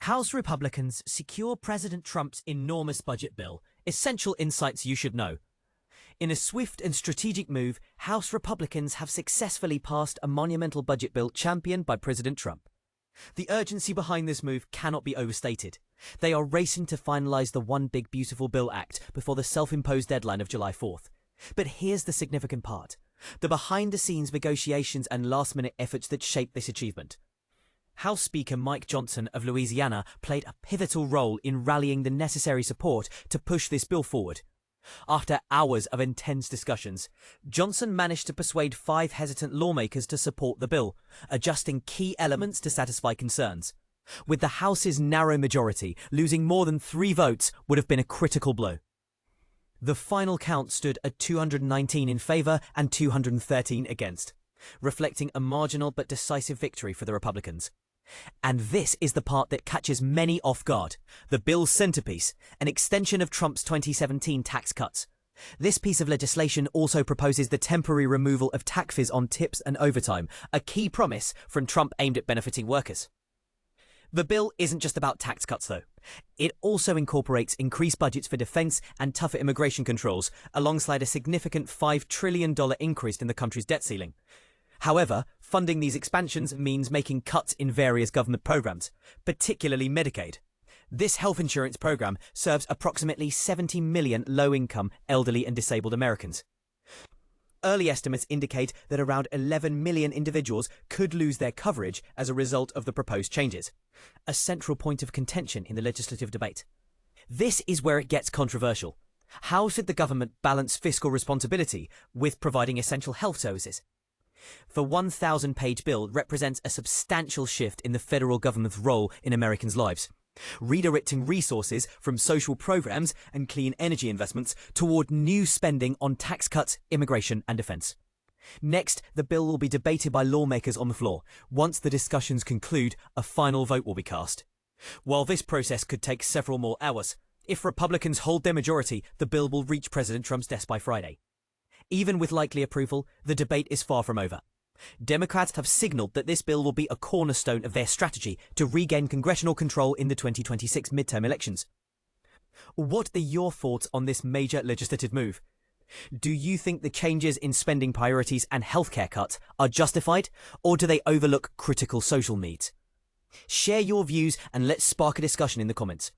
House Republicans secure President Trump's enormous budget bill. Essential insights you should know. In a swift and strategic move, House Republicans have successfully passed a monumental budget bill championed by President Trump. The urgency behind this move cannot be overstated. They are racing to finalize the One Big Beautiful Bill Act before the self-imposed deadline of July 4th. But here's the significant part: the behind-the-scenes negotiations and last-minute efforts that shaped this achievement. House Speaker Mike Johnson of Louisiana played a pivotal role in rallying the necessary support to push this bill forward. After hours of intense discussions, Johnson managed to persuade 5 hesitant lawmakers to support the bill, adjusting key elements to satisfy concerns. With the House's narrow majority, losing more than 3 votes would have been a critical blow. The final count stood at 219 in favour and 213 against, reflecting a marginal but decisive victory for the Republicans. And this is the part that catches many off guard: the bill's centerpiece, an extension of Trump's 2017 tax cuts. This piece of legislation also proposes the temporary removal of taxes on tips and overtime, a key promise from Trump aimed at benefiting workers. The bill isn't just about tax cuts, though. It also incorporates increased budgets for defense and tougher immigration controls, alongside a significant $5 trillion increase in the country's debt ceiling. However, funding these expansions means making cuts in various government programs, particularly Medicaid. This health insurance program serves approximately 70 million low-income, elderly and disabled Americans. Early estimates indicate that around 11 million individuals could lose their coverage as a result of the proposed changes, a central point of contention in the legislative debate. This is where it gets controversial. How should the government balance fiscal responsibility with providing essential health services? The 1,000-page bill represents a substantial shift in the federal government's role in Americans' lives, redirecting resources from social programs and clean energy investments toward new spending on tax cuts, immigration and defense. Next, the bill will be debated by lawmakers on the floor. Once the discussions conclude, a final vote will be cast. While this process could take several more hours, if Republicans hold their majority, the bill will reach President Trump's desk by Friday. Even with likely approval, the debate is far from over. Democrats have signaled that this bill will be a cornerstone of their strategy to regain congressional control in the 2026 midterm elections. What are your thoughts on this major legislative move? Do you think the changes in spending priorities and healthcare cuts are justified, or do they overlook critical social needs? Share your views and let's spark a discussion in the comments.